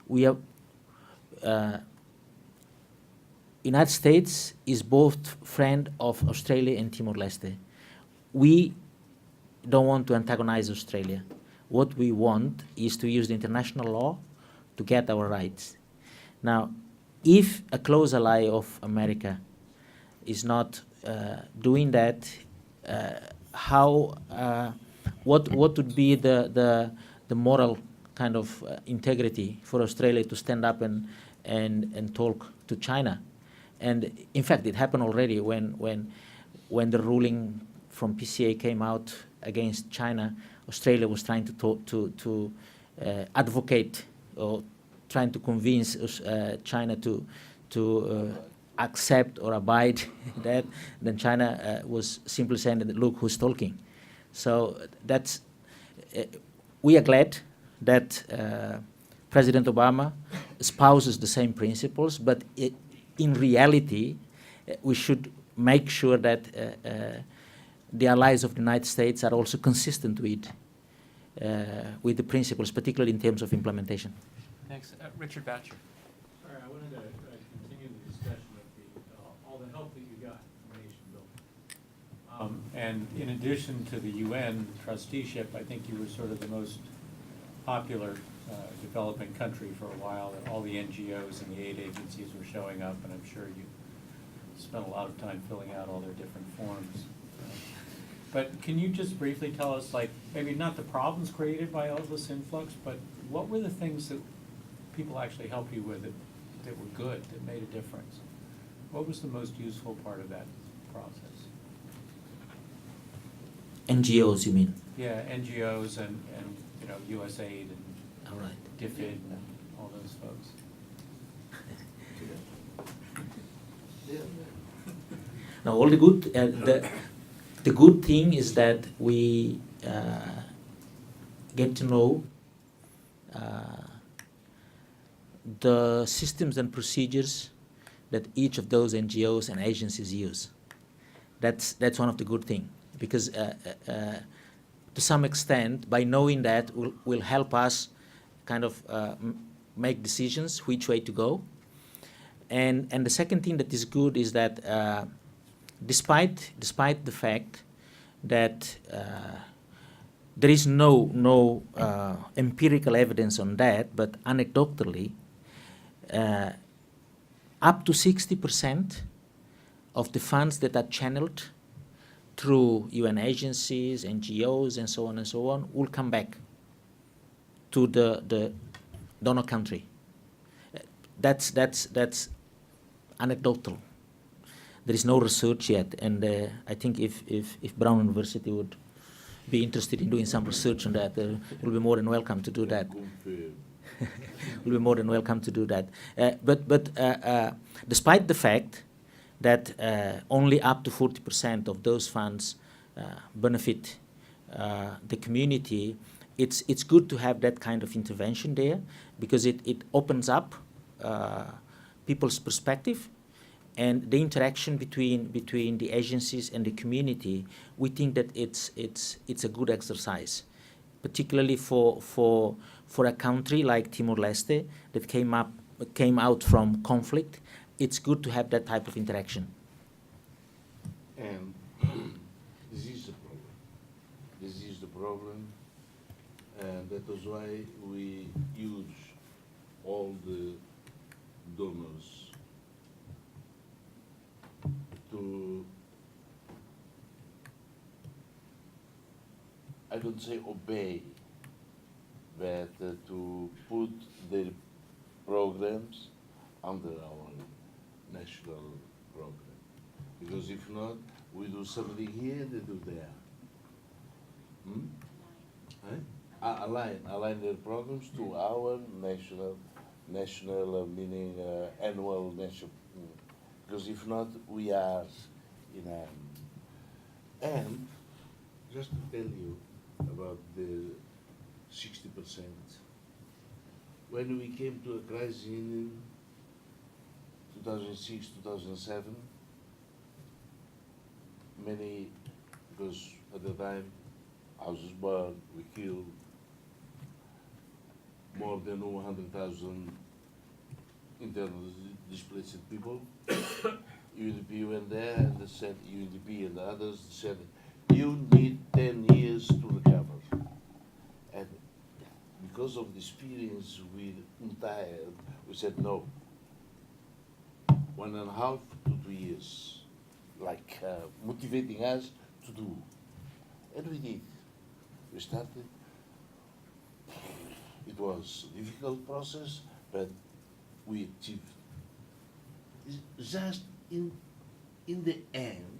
We are, United States is both friend of Australia and Timor-Leste. We don't want to antagonize Australia. What we want is to use the international law to get our rights. Now, if a close ally of America is not doing that, what would be the moral kind of integrity for Australia to stand up and talk to China? And in fact, it happened already when the ruling from PCA came out against China. Australia was trying to advocate or trying to convince China to accept or abide that. Then China was simply saying that, look, who's talking? So that's we are glad that President Obama espouses the same principles, but in reality, we should make sure that the allies of the United States are also consistent with the principles, particularly in terms of implementation. Thanks. Richard Boucher. Sorry, I wanted to continue the discussion of all the help that you got from nation building. And in addition to the UN trusteeship, I think you were sort of the most popular developing country for a while, and all the NGOs and the aid agencies were showing up, and I'm sure you spent a lot of time filling out all their different forms. But can you just briefly tell us, like, maybe not the problems created by all this influx, but what were the things that people actually helped you with that were good, that made a difference? What was the most useful part of that process? NGOs, you mean? Yeah, NGOs and USAID and All right. DFID and all those folks. Now, all the good. The good thing is that we get to know the systems and procedures that each of those NGOs and agencies use. That's one of the good things, because to some extent, by knowing that, will help us kind of make decisions which way to go. And the second thing that is good is that despite the fact that there is no empirical evidence on that, but anecdotally, up to 60% of the funds that are channeled through UN agencies, NGOs, and so on, will come back to the donor country. That's anecdotal. There is no research yet, and I think if Brown University would be interested in doing some research on that, we'll be more than welcome to do that. Confirm. We'll be more than welcome to do that. But despite the fact that only up to 40% of those funds benefit the community, it's good to have that kind of intervention there, because it opens up people's perspective, and the interaction between the agencies and the community. We think that it's a good exercise, particularly for a country like Timor-Leste that came out from conflict. It's good to have that type of interaction. And this is the problem. This is the problem, and that is why we use all the donors to, I don't say obey, but to put their programs under our national program. Because if not, we do something here, they do there. Align their programs to our national meaning annual national. Because if not, we are in a. And just to tell you about the 60%, when we came to a crisis in 2006, 2007, many, because at the time houses burned, we killed more than 100,000 internally displaced people. UNDP went there and they said, UNDP and the others said, you need 10 years to recover. And because of the experience with Untitled, we said no. 1.5 to 2 years, like motivating us to do. And we did. We started. It was a difficult process, but we achieved. It's just in the end,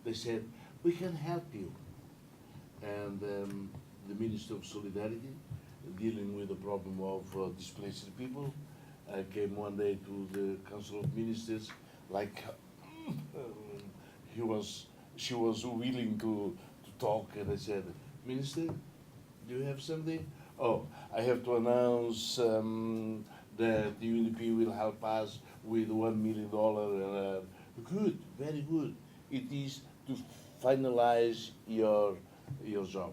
they said, we can help you. And the Minister of Solidarity, dealing with the problem of displaced people, came one day to the Council of Ministers, like she was willing to talk, and I said, Minister, do you have something? Oh, I have to announce that the UNDP will help us with $1 million. Good, very good. It is to finalize your job.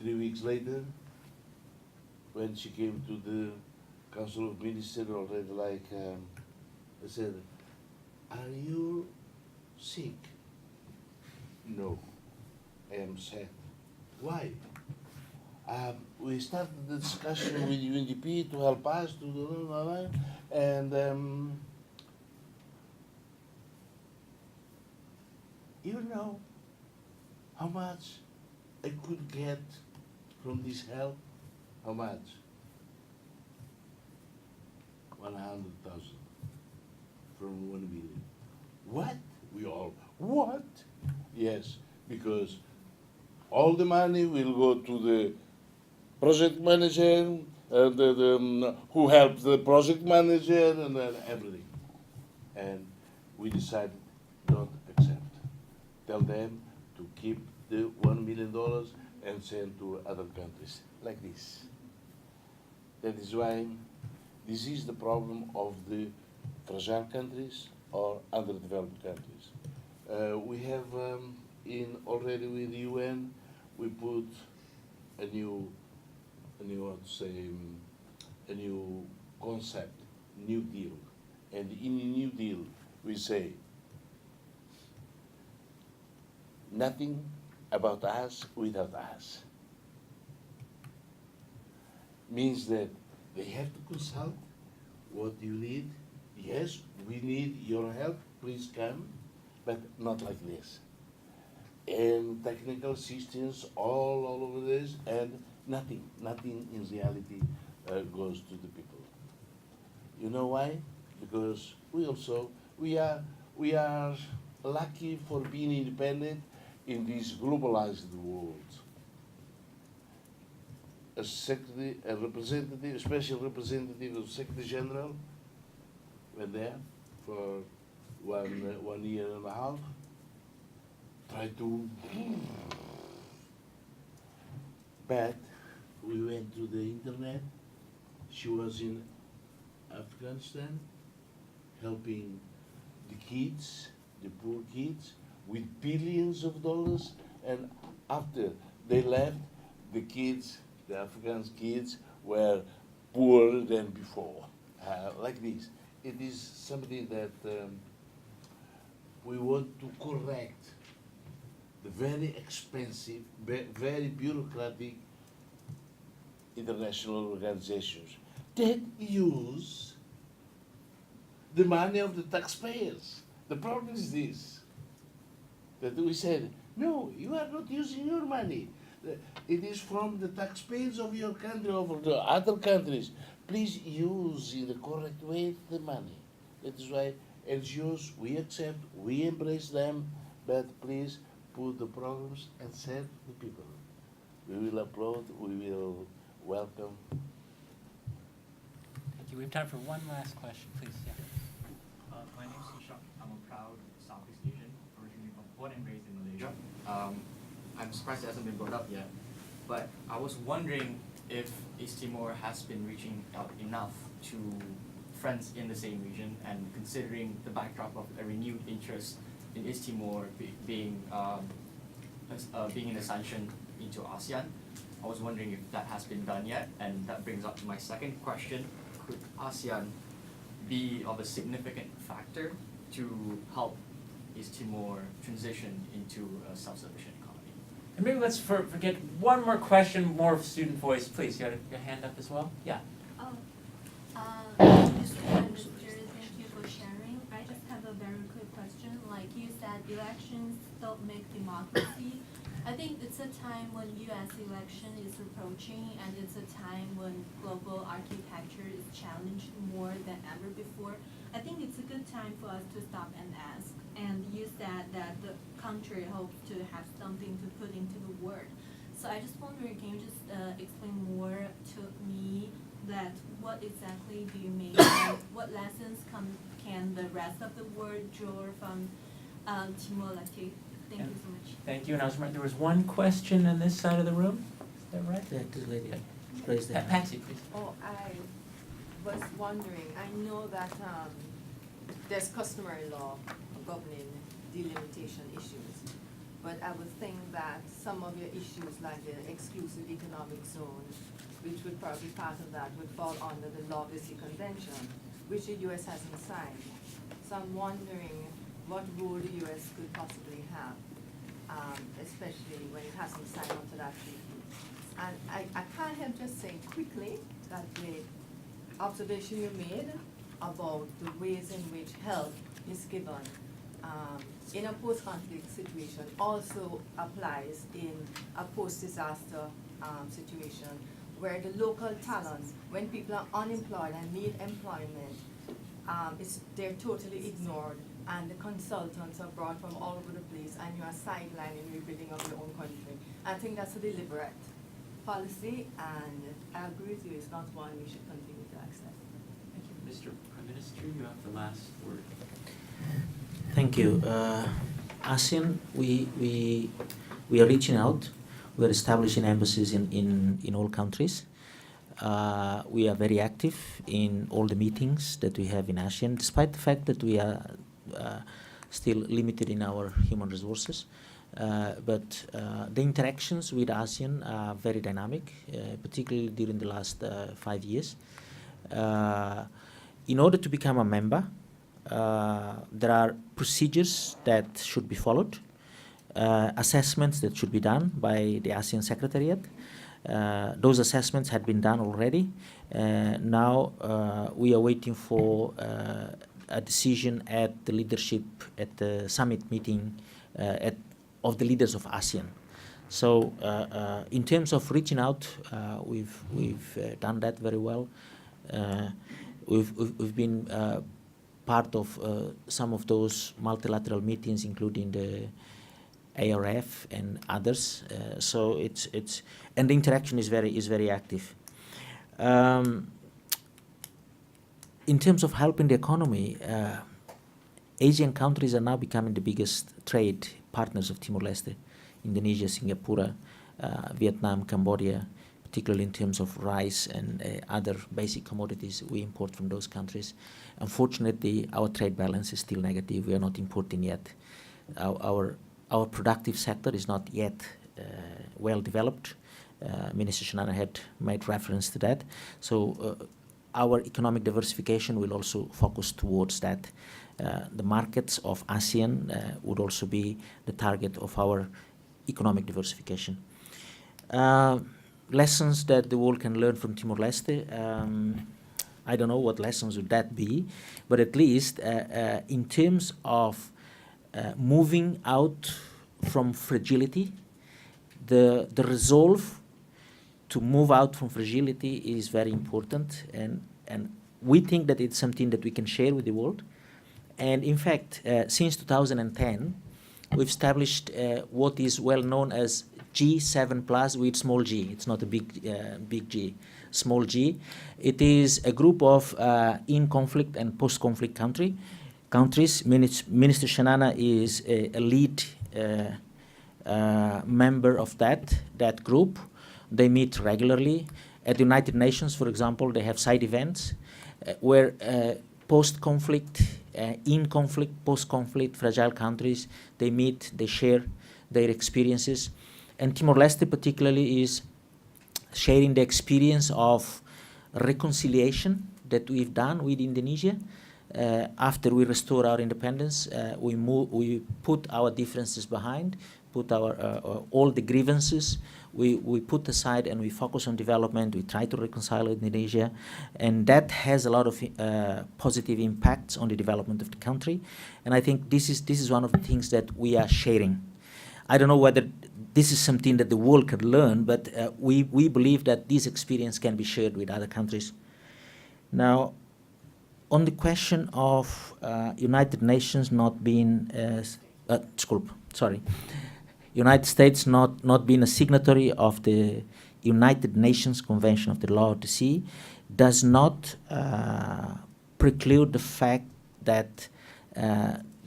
3 weeks later, when she came to the Council of Ministers, already like, I said, are you sick? No, I am sad. Why? We started the discussion with UNDP to help us to do, and you know how much I could get from this help? How much? 100,000 from 1 million. What? We all, what? Yes, because all the money will go to the project manager, who helps the project manager, and everything. And we decided, don't accept. Tell them to keep the $1 million and send to other countries, like this. That is why this is the problem of the fragile countries or underdeveloped countries. We have already with the UN, we put a new concept, New Deal. And in the New Deal, we say, nothing about us without us. Means that they have to consult what you need. Yes, we need your help, please come, but not like this. And technical assistance all over this, and nothing in reality goes to the people. You know why? Because we are lucky for being independent in this globalized world. A representative, a special representative of Secretary General went there for 1 year and a half, tried to, but we went to the internet. She was in Afghanistan, helping the kids, the poor kids, with billions of dollars, and after they left, the kids, the Afghan kids, were poorer than before, like this. It is something that we want to correct, the very expensive, very bureaucratic international organizations that use the money of the taxpayers. The problem is this, that we said, no, you are not using your money. It is from the taxpayers of your country, of the other countries. Please use in the correct way the money. That is why NGOs, we accept, we embrace them, but please put the programs and serve the people. We will applaud, we will welcome. Thank you. We have time for one last question, please. Yeah. My name is Ishak. I'm a proud Southeast Asian, originally born and raised in Malaysia. I'm surprised it hasn't been brought up yet, but I was wondering if East Timor has been reaching out enough to friends in the same region, and considering the backdrop of a renewed interest in East Timor being an ascension into ASEAN. I was wondering if that has been done yet, and that brings up to my second question. Could ASEAN be of a significant factor to help East Timor transition into a self-sufficient economy? And maybe let's forget one more question, more student voice. Please, you got your hand up as well? Yeah. Mr. Prime Minister, thank you for sharing. I just have a very quick question. Like you said, elections don't make democracy. I think it's a time when U.S. election is approaching, and it's a time when global architecture is challenged more than ever before. I think it's a good time for us to stop and ask. And you said that the country hopes to have something to put into the world. So I just wondering, can you just explain more to me that what exactly do you mean? And what lessons can the rest of the world draw from Timor-Leste? Thank you so much. Thank you. And I was reminded there was one question on this side of the room. Is that right? Yeah, this lady. Raise the hand. Patsy, please. Oh, I was wondering, I know that there's customary law governing delimitation issues, but I would think that some of your issues like the exclusive economic zone, which would probably part of that, would fall under the Law Visi Convention, which the U.S. hasn't signed. So I'm wondering what role the U.S. could possibly have, especially when it hasn't signed onto that treaty. And I can't help just saying quickly that the observation you made about the ways in which help is given in a post-conflict situation also applies in a post-disaster situation, where the local talent, when people are unemployed and need employment, they're totally ignored, and the consultants are brought from all over the place, and you are sidelined in rebuilding of your own country. I think that's a deliberate policy, and I agree with you, it's not one we should continue to accept. Thank you. Mr. Prime Minister, you have the last word. Thank you. ASEAN, we are reaching out. We are establishing embassies in all countries. We are very active in all the meetings that we have in ASEAN, despite the fact that we are still limited in our human resources. But the interactions with ASEAN are very dynamic, particularly during the last 5 years. In order to become a member, there are procedures that should be followed, assessments that should be done by the ASEAN Secretariat. Those assessments had been done already. Now we are waiting for a decision at the leadership, at the summit meeting of the leaders of ASEAN. So in terms of reaching out, we've done that very well. We've been part of some of those multilateral meetings, including the ARF and others. So it's and the interaction is very active. In terms of helping the economy, Asian countries are now becoming the biggest trade partners of Timor-Leste. Indonesia, Singapore, Vietnam, Cambodia, particularly in terms of rice and other basic commodities we import from those countries. Unfortunately, our trade balance is still negative. We are not importing yet. Our productive sector is not yet well developed. Minister Shanana had made reference to that. So our economic diversification will also focus towards that. The markets of ASEAN would also be the target of our economic diversification. Lessons that the world can learn from Timor-Leste. I don't know what lessons would that be, but at least in terms of moving out from fragility, the resolve to move out from fragility is very important, and we think that it's something that we can share with the world. And in fact, since 2010, we've established what is well known as G7 plus with small g. It's not a big G, small g. It is a group of in-conflict and post-conflict countries. Minister Shanana is a lead member of that group. They meet regularly. At the United Nations, for example, they have side events where post-conflict, in-conflict, post-conflict, fragile countries, they meet, they share their experiences. And Timor-Leste particularly is sharing the experience of reconciliation that we've done with Indonesia. After we restore our independence, we put our differences behind, put our all the grievances, we put aside and we focus on development. We try to reconcile with Indonesia, and that has a lot of positive impacts on the development of the country. And I think this is one of the things that we are sharing. I don't know whether this is something that the world could learn, but we believe that this experience can be shared with other countries. Now, on the question of United Nations not being, United States not being a signatory of the United Nations Convention of the Law of the Sea does not preclude the fact that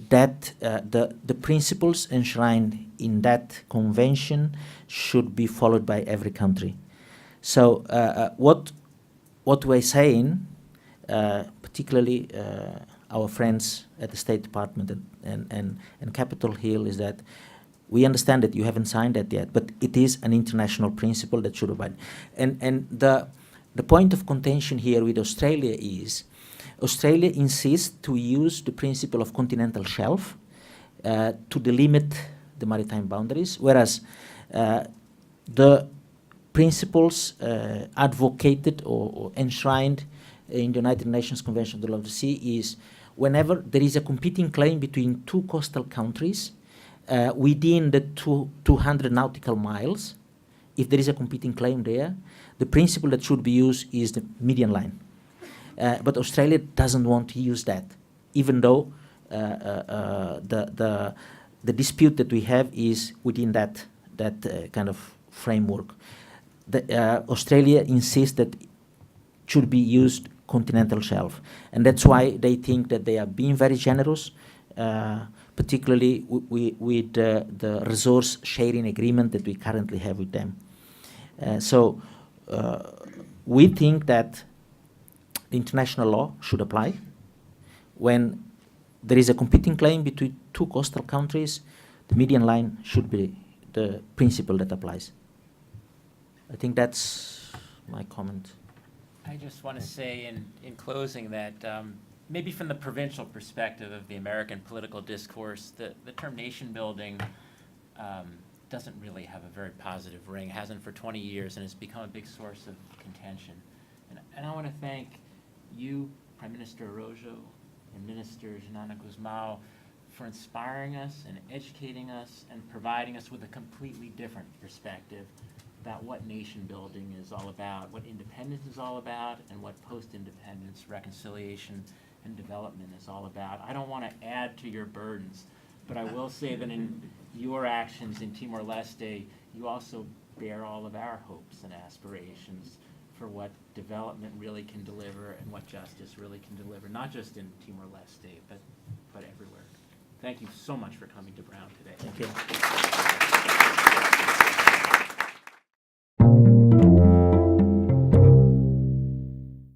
the principles enshrined in that convention should be followed by every country. So what we're saying, particularly our friends at the State Department and Capitol Hill, is that we understand that you haven't signed that yet, but it is an international principle that should abide. And the point of contention here with Australia is Australia insists to use the principle of continental shelf to delimit the maritime boundaries, whereas the principles advocated or enshrined in the United Nations Convention of the Law of the Sea is whenever there is a competing claim between two coastal countries within the 200 nautical miles, if there is a competing claim there, the principle that should be used is the median line. But Australia doesn't want to use that, even though the dispute that we have is within that kind of framework. Australia insists that it should be used continental shelf, and that's why they think that they are being very generous, particularly with the resource sharing agreement that we currently have with them. So we think that international law should apply. When there is a competing claim between two coastal countries, the median line should be the principle that applies. I think that's my comment. I just want to say in closing that maybe from the provincial perspective of the American political discourse, the term nation building doesn't really have a very positive ring, hasn't for 20 years, and has become a big source of contention. And I want to thank you, Prime Minister Araujo, and Minister Xanana Guzmão, for inspiring us and educating us and providing us with a completely different perspective about what nation building is all about, what independence is all about, and what post-independence reconciliation and development is all about. I don't want to add to your burdens, but I will say that in your actions in Timor-Leste, you also bear all of our hopes and aspirations for what development really can deliver and what justice really can deliver, not just in Timor-Leste, but everywhere. Thank you so much for coming to Brown.